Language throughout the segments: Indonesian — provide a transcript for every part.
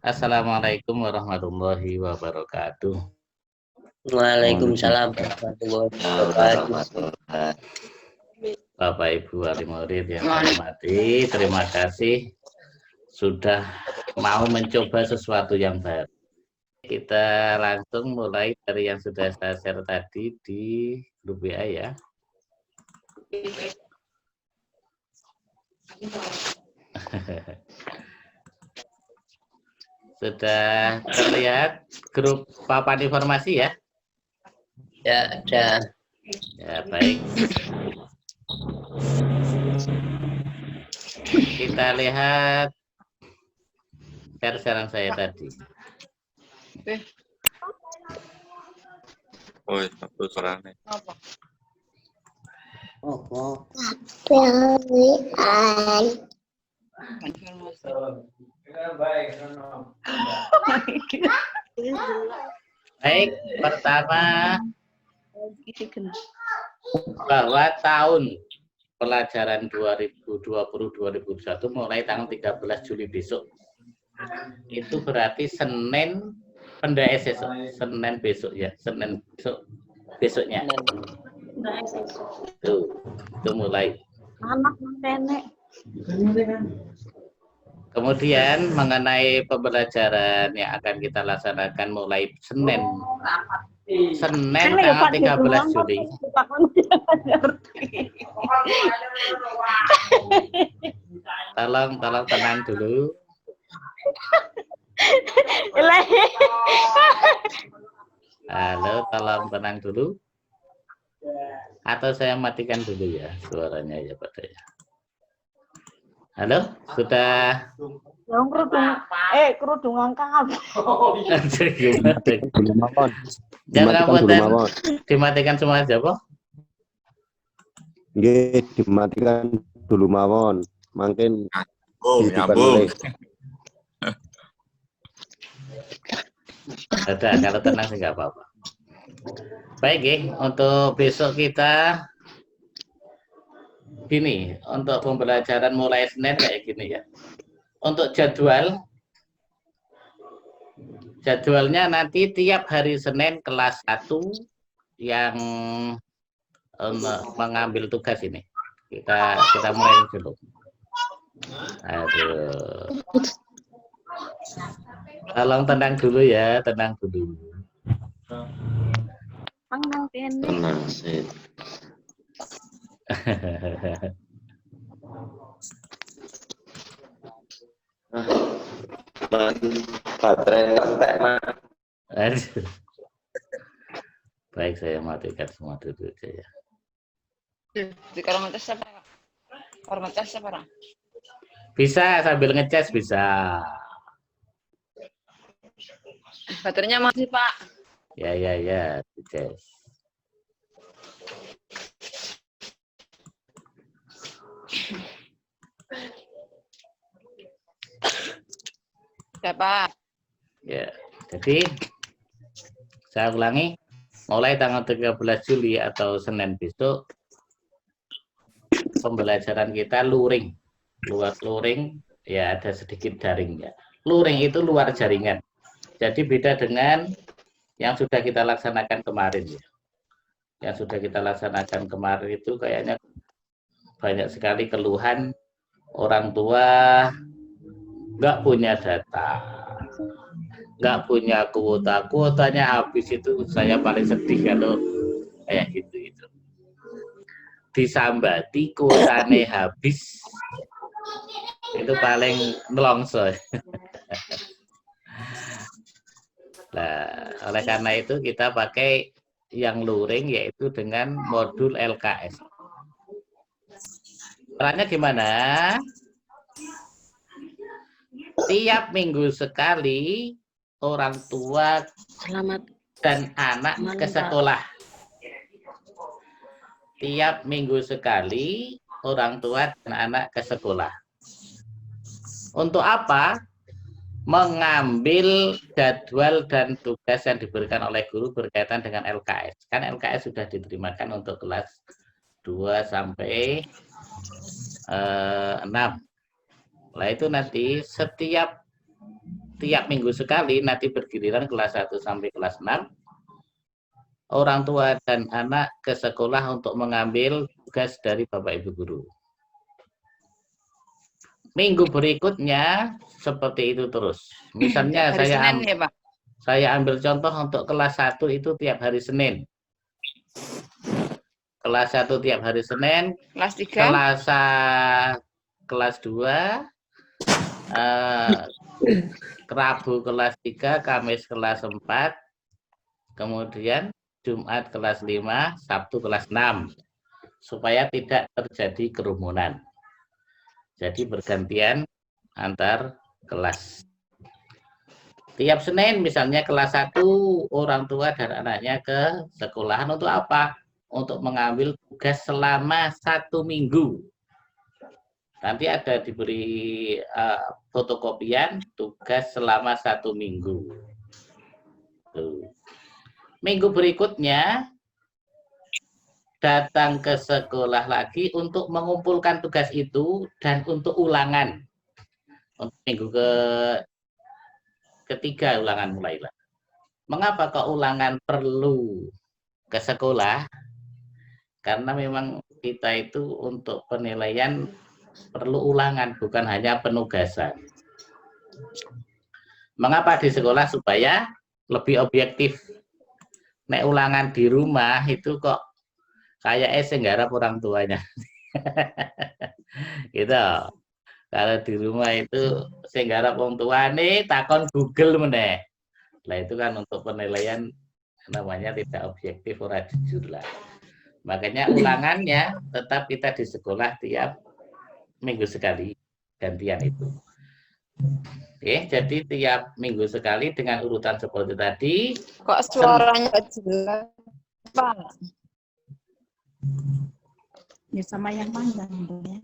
Assalamualaikum warahmatullahi wabarakatuh. Waalaikumsalam warahmatullahi wabarakatuh. Bapak Ibu wali murid yang saya hormati, terima kasih sudah mau mencoba sesuatu yang baru. Kita langsung mulai dari yang sudah saya share tadi di grup WA ya. Sudah terlihat grup papan informasi ya? Ya, ada. Ya, baik. Kita lihat share-sharean saya tadi. Oh, satu suaranya. Baik, pertama bahwa tahun pelajaran 2020-2021 mulai tanggal 13 Juli besok. Itu berarti Senin pendaes besok, Senin besok ya, Senin besoknya. Itu mulai. Anak nenek. Kemudian mengenai pembelajaran yang akan kita laksanakan mulai Senin tanggal 13 Juli. Tolong tenang dulu. Halo, tolong tenang dulu. Atau saya matikan dulu ya suaranya ya Pak ya. Halo, sudah. Yang kerudung angkat. Jangan dimatikan semua aja, Pak. Nggih, dimatikan dulu mawon. Mungkin nyambung. Ada, kalau tenang sih nggak apa-apa. Baik, untuk besok kita gini, untuk pembelajaran mulai Senin kayak gini ya. Untuk jadwalnya nanti tiap hari Senin kelas 1 yang mengambil tugas ini. Kita mulai dulu. Aduh. Tolong tenang dulu ya, tenang dulu. Tenang sih. Baterai entek, Mas. Aduh. Baik, saya matikan semua dulu aja ya. Di kamar tes apa? Kamar tes apa? Bisa sambil ngecas bisa. Baterainya masih, Pak. Ya, ngecas. Ya, Pak. Ya, jadi saya ulangi, mulai tanggal 13 Juli atau Senin besok pembelajaran kita luring. Luas luring ya ada sedikit daringnya. Luring itu luar jaringan. Jadi beda dengan yang sudah kita laksanakan kemarin ya. Yang sudah kita laksanakan kemarin itu kayaknya banyak sekali keluhan orang tua nggak punya data, nggak punya kuotanya habis. Itu saya paling sedih kalau kayak gitu itu. Disambati kuotanya habis, itu paling nelongso. Nah, oleh karena itu kita pakai yang luring yaitu dengan modul LKS. Caranya gimana? Tiap minggu sekali orang tua dan anak ke sekolah. Tiap minggu sekali orang tua dan anak ke sekolah. Untuk apa? Mengambil jadwal dan tugas yang diberikan oleh guru berkaitan dengan LKS. Kan LKS sudah diterimakan untuk kelas 2 sampai 6. Nah, itu nanti setiap tiap minggu sekali, nanti bergiliran kelas 1 sampai kelas 6, orang tua dan anak ke sekolah untuk mengambil tugas dari Bapak Ibu guru. Minggu berikutnya seperti itu terus. Misalnya Hari Senin ya, Pak? saya ambil contoh untuk kelas 1 itu tiap hari Senin. Kelas 1 tiap hari Senin. Kelas 3? Kelas 2, Rabu kelas 3, Kamis kelas 4, kemudian Jumat kelas 5, Sabtu kelas 6, supaya tidak terjadi kerumunan. Jadi bergantian antar kelas. Tiap Senin misalnya kelas 1, orang tua dan anaknya ke sekolahan untuk apa? Untuk mengambil tugas selama 1 minggu. Nanti ada diberi fotokopian tugas selama 1 minggu. Tuh. Minggu berikutnya datang ke sekolah lagi untuk mengumpulkan tugas itu dan untuk ulangan. Untuk minggu ketiga ulangan mulailah. Mengapa kok ulangan perlu ke sekolah? Karena memang kita itu untuk penilaian perlu ulangan, bukan hanya penugasan. Mengapa di sekolah? Supaya lebih objektif. Nek ulangan di rumah itu kok kayak nggarap orang tuanya. Gitu. Kalau di rumah itu nggarap orang tuane takon Google meneh. Nah itu kan untuk penilaian namanya tidak objektif, ora jujur lah. Makanya ulangannya tetap kita di sekolah tiap minggu sekali, gantian itu. Oke, jadi tiap minggu sekali dengan urutan seperti tadi. Kok suaranya nggak jelas, Pak? Ya sama yang panjang ya.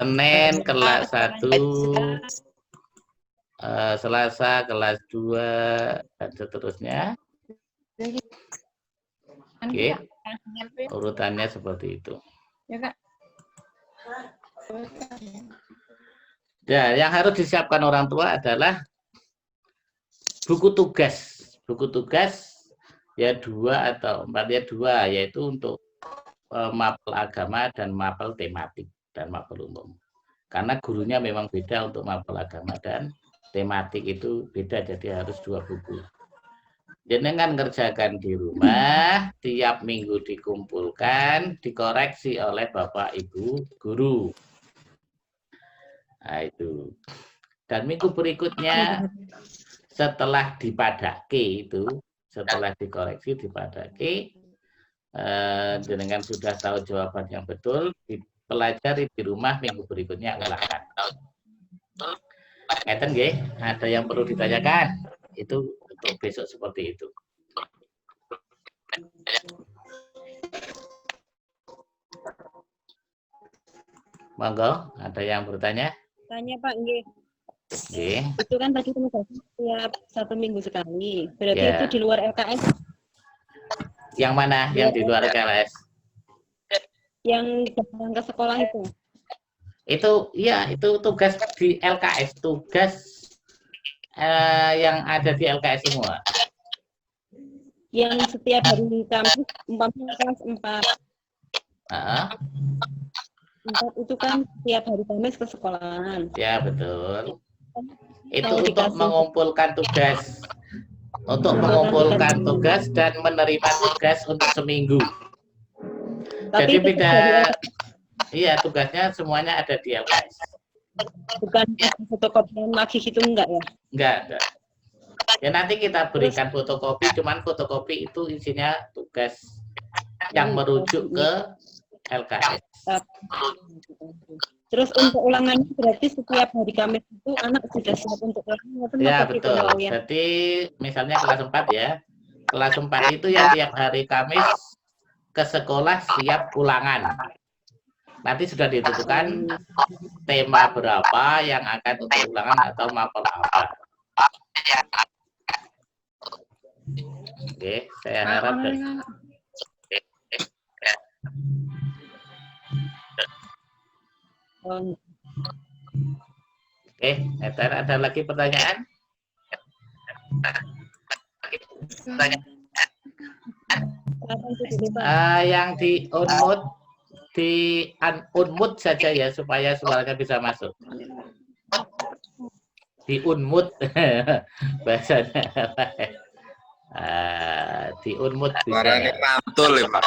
Senin kelas 1, Selasa kelas 2, dan seterusnya. Oke, urutannya seperti itu. Ya, Kak. Ya, yang harus disiapkan orang tua adalah buku tugas. Buku tugas ya 2 atau 4, ya 2, yaitu untuk mapel agama dan mapel tematik dan mapel umum. Karena gurunya memang beda untuk mapel agama dan tematik itu beda, jadi harus 2 buku. Jenengan ngerjakan di rumah, tiap minggu dikumpulkan, dikoreksi oleh Bapak Ibu guru. Nah, itu. Dan minggu berikutnya setelah dipadake itu, setelah dikoreksi dipadake, jenengan sudah tahu jawaban yang betul, dipelajari di rumah, minggu berikutnya ulangan. Ngeten nggih, ada yang perlu ditanyakan? Itu untuk besok seperti itu. Monggo, ada yang bertanya? Tanya Pak, nggih. Nggih. Itu kan tadi tugasnya tiap 1 minggu sekali. Berarti Ya. itu di luar LKS. Yang mana yang di luar LKS? Yang datang ke sekolah itu. Itu ya, itu tugas di LKS, tugas yang ada di LKS semua. Yang setiap hari Kamis, umpamanya kelas 4. Itu kan setiap hari Kamis ke sekolahan. Ya, betul. Itu Kalau untuk dikasih- mengumpulkan tugas. Untuk mengumpulkan tugas dan menerima tugas untuk seminggu. Tapi Jadi itu beda, dari- iya tugasnya semuanya ada di LKS. bukan fotokopian lagi gitu enggak ya? Enggak. Ya nanti kita berikan fotokopi, cuman fotokopi itu isinya tugas yang merujuk ke LKS. Terus untuk ulangannya berarti setiap hari Kamis itu anak sudah siap untuk ulangan. Ya betul. Jadi misalnya kelas 4 ya. Kelas 4 itu ya tiap hari Kamis ke sekolah siap ulangan. Nanti sudah ditentukan tema berapa yang akan untuk ulangan atau mapel apa. Oke, saya harap Oke, ada lagi pertanyaan? Yang di unmute saja ya supaya suaranya bisa masuk. Di unmute bahasanya. Di unmute bisa. Suaranya mantul ya Pak.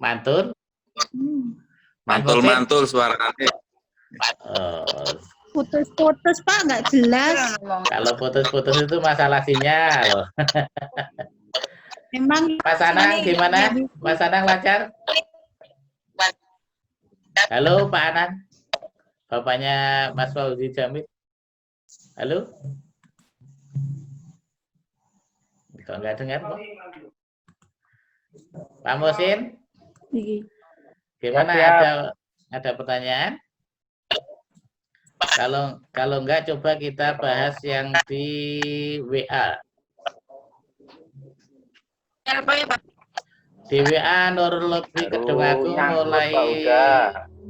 Mantul? Mantul suaranya. Putus-putus Pak, nggak jelas. Kalau putus-putus itu masalah sinyal. Memang Mas Anang gimana? Mas Anang lancar? Halo Pak Anang. Bapaknya Mas Fauzi Jamil. Halo? Kok nggak dengar kok? Pak Musin? Gimana, ada pertanyaan? Kalau enggak, coba kita bahas yang di WA. Di WA Nurul Lutfi Kedung'agung mulai,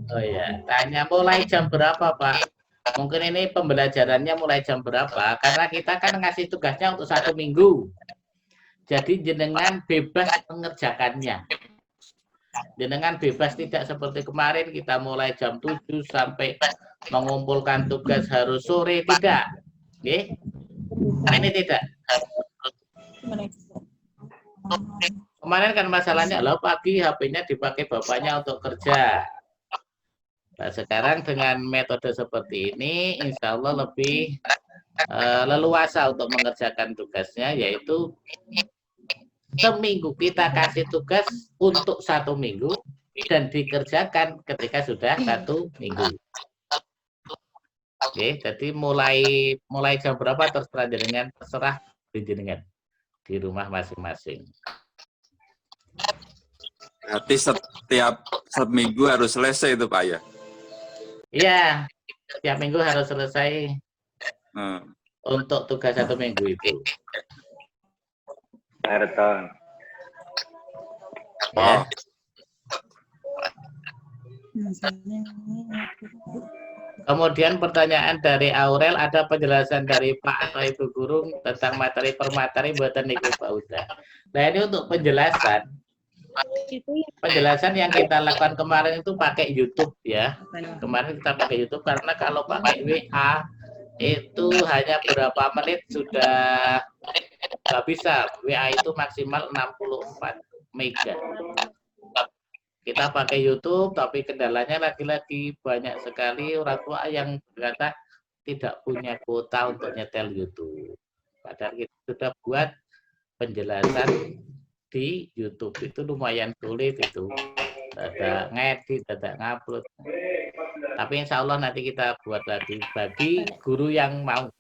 oh ya, tanya mulai jam berapa Pak? Mungkin ini pembelajarannya mulai jam berapa? Karena kita kan ngasih tugasnya untuk 1 minggu. Jadi jenengan bebas mengerjakannya. Jenengan bebas, tidak seperti kemarin kita mulai jam 7 sampai mengumpulkan tugas harus sore, tidak. Oke? Ini tidak. Kemarin kan masalahnya adalah pagi HP-nya dipakai bapaknya untuk kerja. Nah, sekarang dengan metode seperti ini, insya Allah lebih leluasa untuk mengerjakan tugasnya, yaitu seminggu kita kasih tugas untuk 1 minggu dan dikerjakan ketika sudah 1 minggu. Oke, jadi mulai jam berapa terserah jenengan di rumah masing-masing. Berarti setiap seminggu harus selesai itu Pak ya? Iya, setiap minggu harus selesai untuk tugas 1 minggu itu. Ya. Kemudian pertanyaan dari Aurel, ada penjelasan dari Pak atau Ibu Guru tentang materi per materi buatan niku Pak Uda. Nah, ini untuk penjelasan yang kita lakukan kemarin itu pakai YouTube ya. Kemarin kita pakai YouTube karena kalau pakai WA itu hanya berapa menit sudah nggak bisa. WA itu maksimal 64 mega. Kita pakai YouTube, tapi kendalanya lagi-lagi banyak sekali orang tua yang berkata tidak punya kuota untuk nyetel YouTube. Padahal kita sudah buat penjelasan di YouTube, itu lumayan sulit itu. Ada ngedit, ada ngupload. Tapi insya Allah nanti kita buat lagi bagi guru yang mau.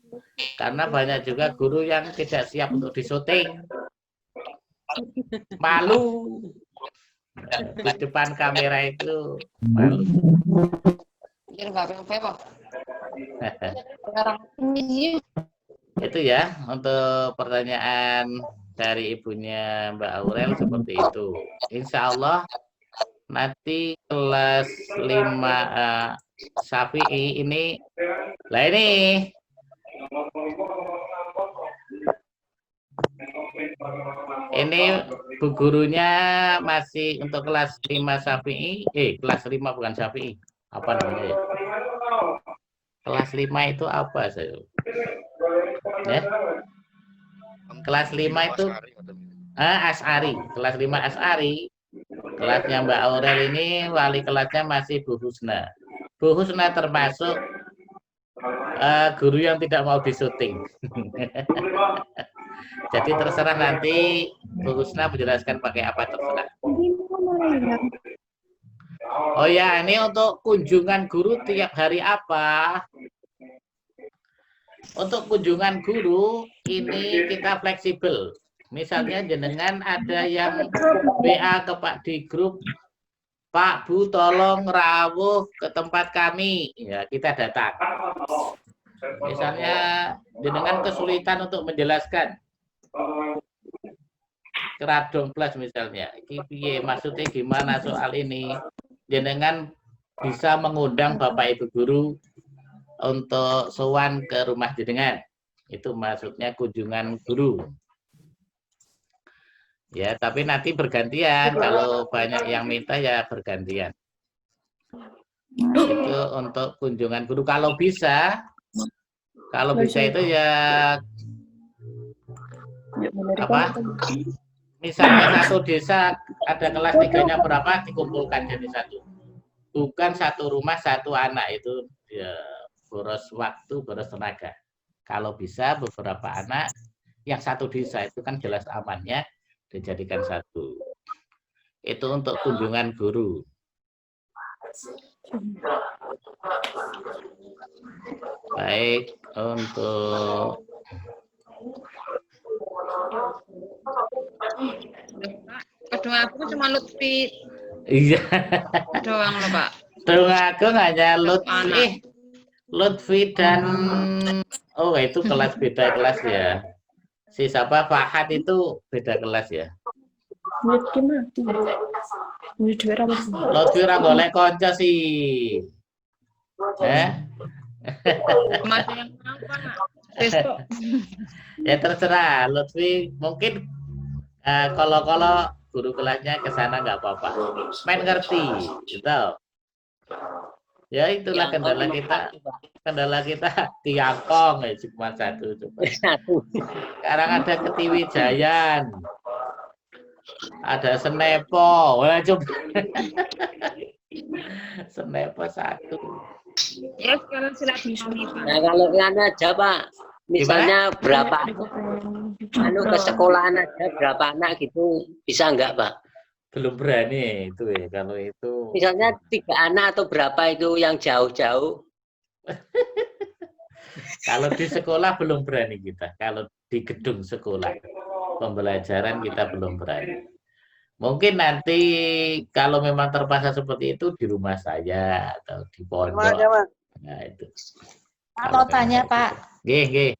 Karena banyak juga guru yang tidak siap untuk disyuting. Malu. Di depan kamera itu malu. Itu ya untuk pertanyaan dari ibunya Mbak Aurel seperti itu. Insya Allah nanti kelas 5 Syafi'i ini ini bu gurunya masih untuk kelas 5 Syafi'i, kelas 5 bukan Syafi'i. Apa namanya ya? Kelas 5 itu apa saya? Ya. Kelas 5 itu Asy'ari, kelas 5 Asy'ari. Kelasnya Mbak Aurel ini wali kelasnya masih Bu Husna. Bu Husna termasuk guru yang tidak mau disyuting. Jadi terserah nanti Bu Husna menjelaskan pakai apa terserah. Oh ya, ini untuk kunjungan guru tiap hari apa? Untuk kunjungan guru ini kita fleksibel. Misalnya jenengan ada yang WA ke Pak di grup, Pak Bu tolong rawuh ke tempat kami, ya kita datang. Misalnya jenengan kesulitan untuk menjelaskan keradong plus misalnya, maksudnya gimana soal ini, jenengan bisa mengundang Bapak Ibu guru untuk sowan ke rumah jenengan. Itu maksudnya kunjungan guru. Ya, tapi nanti bergantian. Kalau banyak yang minta ya bergantian. Itu untuk kunjungan guru. Kalau bisa itu ya apa? Misalnya satu desa ada kelas 3-nya berapa dikumpulkan jadi satu. Bukan satu rumah satu anak, itu ya boros waktu, boros tenaga. Kalau bisa beberapa anak yang satu desa itu kan jelas amannya dijadikan satu. Itu untuk kunjungan guru. Baik, untuk Kedua aku cuma Lutfi iya. doang loh, Pak. Aku hanya Lutfi dan oh itu kelas beda kelas ya. Si siapa Fahad itu beda kelas ya. Lutfi ora golek kanca sih. Masih yang apa? Besok. Ya terserah Lutfi, mungkin kalau guru kelasnya ke sana nggak apa-apa. Main ngerti, gitu. Ya itulah kendala kita. Kendala kita Tiangkong ya cuma satu coba. Sekarang ada Ketiwijayan. Ada Senepo. Wah, coba. Senepo satu. Ya sekarang silakan Pak. Nah, kalau kan aja Pak, misalnya berapa ke sekolahan aja berapa anak gitu bisa enggak Pak? Belum berani itu ya kalau itu. Misalnya 3 anak atau berapa itu yang jauh-jauh? Kalau di sekolah belum berani kita. Kalau di gedung sekolah pembelajaran kita belum berani. Mungkin nanti kalau memang terpaksa seperti itu di rumah saya atau di pondok. Nah itu. Mau tanya Pak. Nggih.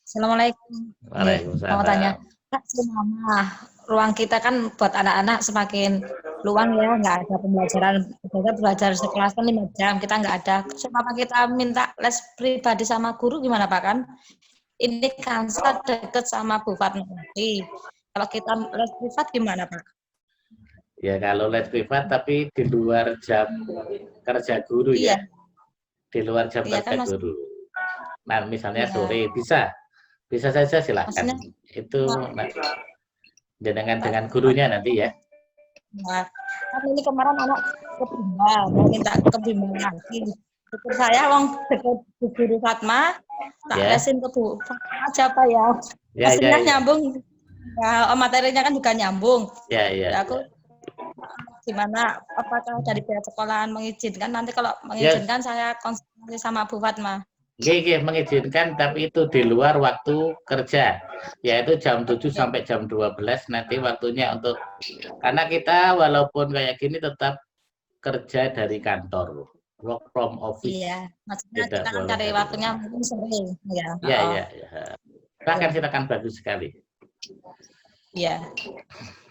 Assalamualaikum. Waalaikumsalam. Mau tanya, Kak, selama ruang kita kan buat anak-anak semakin luang ya, nggak ada pembelajaran, belajar sekelas kan 5 jam, kita nggak ada. Selama kita minta les pribadi sama guru gimana Pak kan? Ini kan deket sama Bu Fatma. Kalau kita les privat gimana Pak? Ya kalau les privat tapi di luar jam kerja guru ya. Di luar jam kerja kan, guru. Nah misalnya sore bisa saja silakan. Maksudnya, itu dengan gurunya nanti ya. Nah, ini kemarin anak kebimbang, mau minta kebimbang lagi. Syukur saya wong deket Bu Guru Fatma, tak lesin ke Bu Fatma aja Pak ya. Hasilnya nyambung. Ya, materinya kan juga nyambung. Ya. Aku gimana, apakah dari pihak sekolahan mengizinkan? Nanti kalau mengizinkan saya konsultasi sama Bu Fatma. Oke, mengizinkan tapi itu di luar waktu kerja, yaitu jam 7 sampai jam 12 nanti waktunya untuk, karena kita walaupun kayak gini tetap kerja dari kantor, work from office. Iya, maksudnya kita kan cari waktunya mungkin sore. Iya. Silakan bagus sekali. Iya.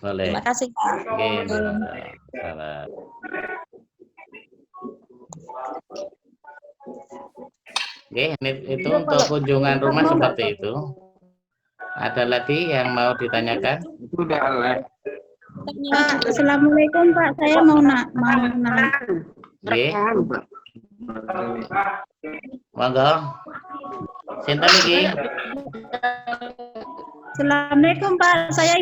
Boleh. Terima kasih. Oke, salam. Oke, itu untuk kunjungan rumah seperti itu. Ada lagi yang mau ditanyakan? Sudah lah. Pak, Assalamualaikum Pak, saya mau nanya. Oke. Monggo. Sinten iki? Assalamualaikum Pak, saya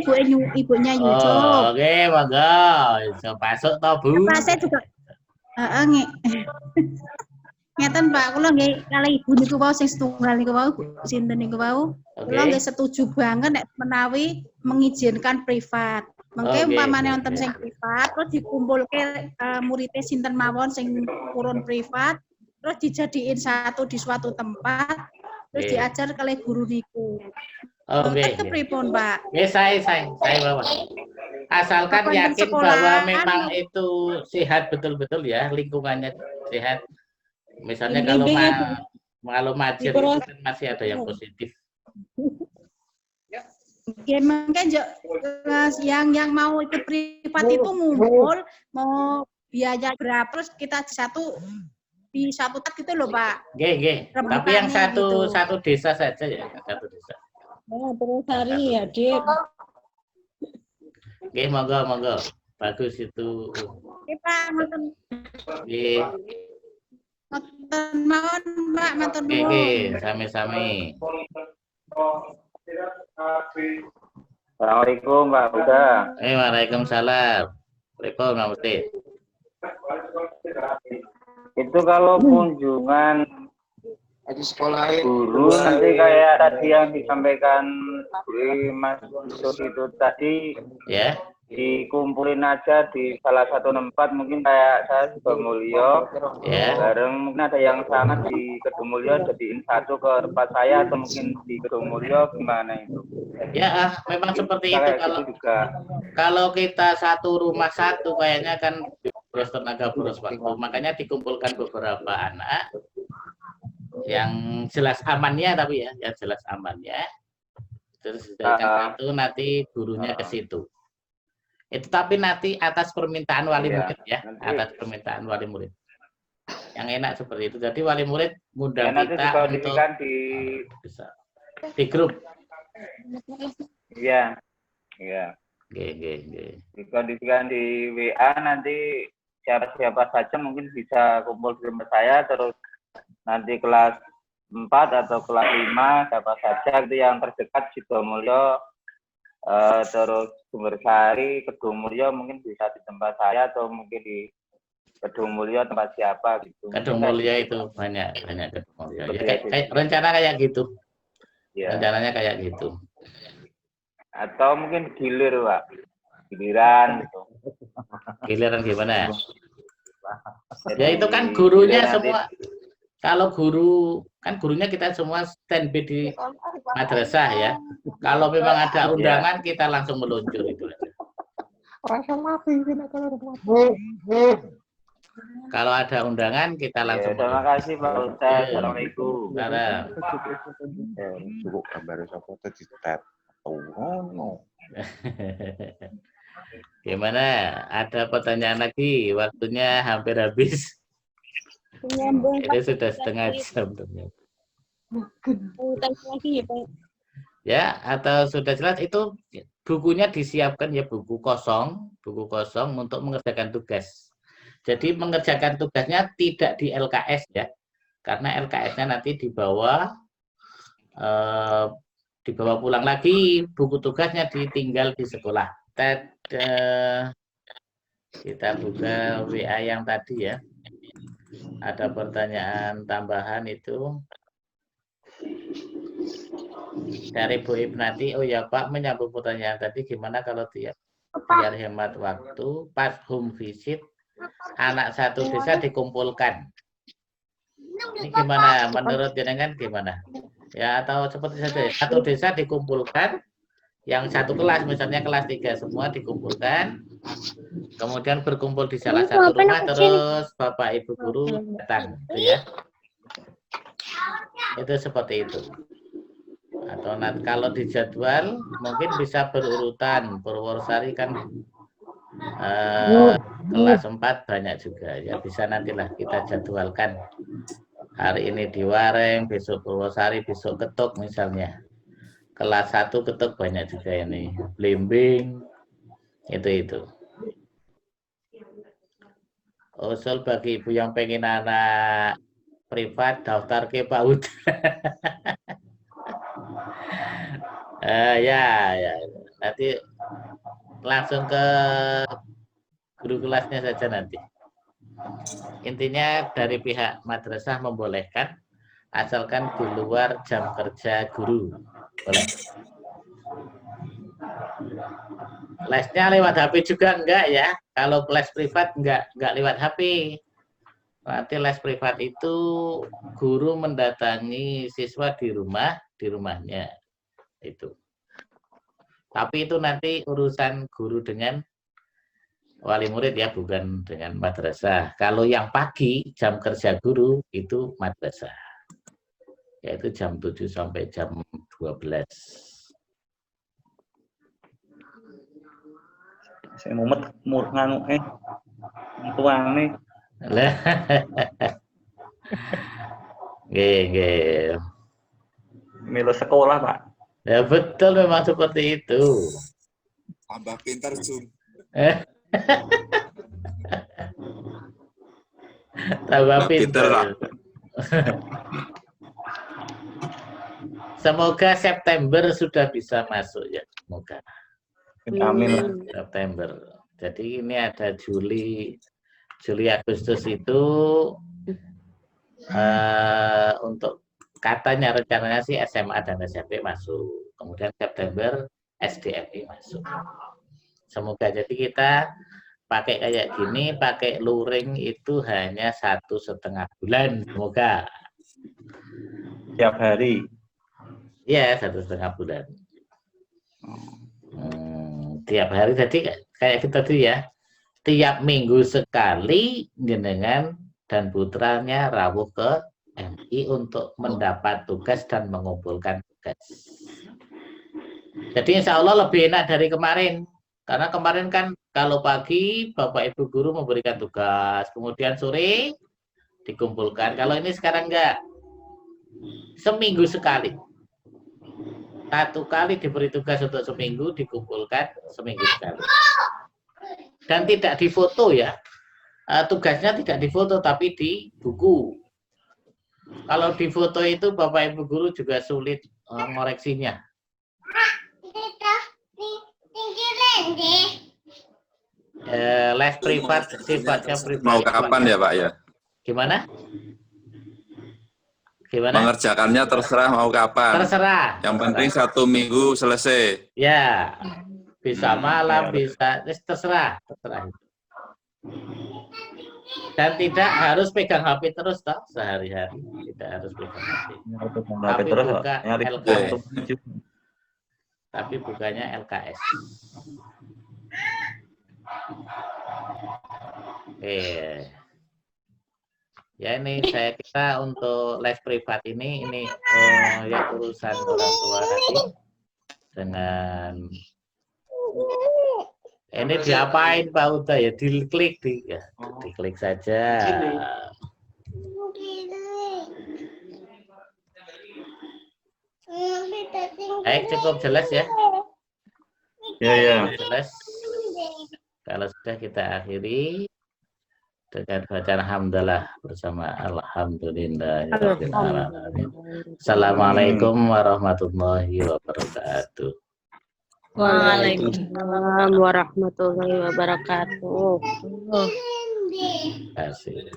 ibunya Yujo. Oh, oke, monggo. Iso masuk to, Bu? Pak, saya juga ngeten Pak, kula nggih kali ibu niku wau sing setunggal niku wau sinten niku wau. Kula nggih setuju banget nek menawi mengizinkan privat. Mengke umpamane wonten sing privat terus dikumpulke muridé sinten mawon sing purun privat terus dijadiin satu di suatu tempat terus diajar kalih guru niku. Oke. Kepripun Pak? Nggih, saya bawa. Asalkan yakin bahwa memang itu sehat betul-betul ya, lingkungannya sehat. Misalnya kalau majir itu kan masih ada yang positif. Ya mungkin yang mau ikut privat itu ngumpul mau biaya berapa terus kita satu di satu tempat gitu loh Pak. Nggih. Tapi yang Rebutannya gitu. satu desa saja ya, satu desa. Oh, terus hari ya, Dik. Nggih, monggo. Bagus itu. Oke Pak, ngoten Nggih. mawon Pak, matur nuwun. Nggih, sami-sami. Assalamualaikum Pak Huda. Waalaikumsalam. Pripun Mas Mufti? Itu kalau kunjungan guru nanti kayak tadi yang disampaikan Mas Yusuf itu tadi Ya. dikumpulin aja di salah satu tempat, mungkin kayak saya Kedumulyo Ya. bareng, mungkin ada yang sama di Kedumulyo jadiin satu ke tempat saya, atau mungkin di Kedumulyo gimana itu? Ya, memang seperti itu Kayak kalau gitu juga. kalau kita satu rumah satu kayaknya kan boros tenaga boros waktu. Makanya dikumpulkan beberapa anak yang jelas amannya tapi ya, yang jelas amannya. Terus sedangkan satu nanti gurunya ke situ. Itu tapi nanti atas permintaan wali murid ya, atas permintaan wali murid. Yang enak seperti itu. Jadi wali murid ngundang nanti kita untuk dikondisikan di grup. Iya. Nggih. Dikondisikan di WA, nanti siapa saja mungkin bisa kumpul di tempat saya, terus nanti kelas 4 atau kelas 5 siapa saja itu yang terdekat Sidomulyo, terus Sumbersari, Kedumulyo mungkin bisa di tempat saya, atau mungkin di Kedumulyo tempat siapa gitu. Kedumulyo itu banyak Kedumulyo. Ya, kayak rencana kayak gitu. Ya. Rencananya kayak gitu. Atau mungkin gilir Pak, giliran gitu. Giliran gimana? Jadi, Ya itu kan gurunya nanti, semua. Kalau guru kan gurunya kita semua standby di madrasah ya. Kalau memang ada undangan kita langsung meluncur itu aja. Kalau ada undangan kita langsung. Terima kasih Pak Ustaz. Assalamualaikum. Cukup gambar sapa tadi tet. Gimana? Ada pertanyaan lagi? Waktunya hampir habis. Ini sudah setengah jam ternyata. Lagi ya, Pak. Ya, atau sudah jelas itu bukunya disiapkan ya, buku kosong untuk mengerjakan tugas. Jadi mengerjakan tugasnya tidak di LKS ya, karena LKS-nya nanti dibawa pulang lagi, buku tugasnya ditinggal di sekolah. Kita buka WA yang tadi ya. Ada pertanyaan tambahan itu dari Bu Ibnati. Oh ya Pak, menyambung pertanyaan tadi, gimana kalau biar hemat waktu pas home visit anak satu desa dikumpulkan? Ini gimana menurut jenengan gimana? Ya, atau seperti saja satu desa dikumpulkan, yang satu kelas misalnya kelas 3 semua dikumpulkan, kemudian berkumpul di salah satu rumah, terus Bapak Ibu guru datang gitu ya. Itu seperti itu. Atau nanti kalau di jadwal mungkin bisa berurutan. Purwosari kan kelas 4 banyak juga ya, bisa nantilah kita jadwalkan. Hari ini di Wareng, besok Purwosari, besok Ketuk misalnya. Kelas 1 Ketuk banyak juga ini. Blimbing itu. Usul bagi ibu yang pengen anak privat daftar ke PAUD. Ya. Nanti langsung ke guru kelasnya saja nanti. Intinya dari pihak madrasah membolehkan, asalkan di luar jam kerja guru. Boleh. Lesnya lewat HP juga enggak ya? Kalau les privat enggak lewat HP. Nanti les privat itu guru mendatangi siswa di rumahnya itu. Tapi itu nanti urusan guru dengan wali murid ya, bukan dengan madrasah. Kalau yang pagi jam kerja guru itu madrasah, yaitu jam 7 sampai jam 12. Saya mumet nganu tuang nih. Nggih. Milo sekolah, Pak. Ya betul, memang seperti itu. Tambah pintar, Jum. Tambah pintar lah. pintar. Semoga September sudah bisa masuk ya, semoga. Amin. September. Jadi ini ada Juli Agustus itu untuk katanya rencananya sih SMA dan SMP masuk. Kemudian September SDMI masuk. Semoga jadi kita pakai kayak gini, pakai luring itu hanya 1,5 bulan. Semoga. Tiap hari. Iya, 1,5 bulan. Tiap hari, jadi kayak kita tuh ya, tiap minggu sekali jenengan dan putranya rawuh ke MI untuk mendapat tugas dan mengumpulkan tugas. Jadi insya Allah lebih enak dari kemarin. Karena kemarin kan kalau pagi Bapak Ibu Guru memberikan tugas, kemudian sore dikumpulkan. Kalau ini sekarang enggak. Seminggu sekali. 1 kali diberi tugas untuk seminggu, dikumpulkan seminggu sekali. Dan tidak difoto ya. Tugasnya tidak difoto, tapi di buku. Kalau difoto itu Bapak Ibu Guru juga sulit ngoreksinya. Les privat sifatnya privat. Mau kapan ya, Pak ya? Gimana? Mengerjakannya terserah mau kapan. Terserah. Yang penting 1 minggu selesai. Ya, bisa malam, bisa, terserah. Dan tidak harus pegang HP terus toh sehari-hari. Tidak harus pegang HP. Tapi buka LKS. Tapi bukanya LKS. Ya ini saya kira untuk les privat ini ya urusan orang tua tadi dengan ini diapain Pak Uta ya, diklik diklik saja. Baik, cukup jelas ya. Ya. Jelas. Kalau sudah kita akhiri dengan bacaan hamdalah bersama alhamdulillahirabbil alamin. Assalamualaikum warahmatullahi wabarakatuh. Waalaikumsalam warahmatullahi wabarakatuh. Terima kasih.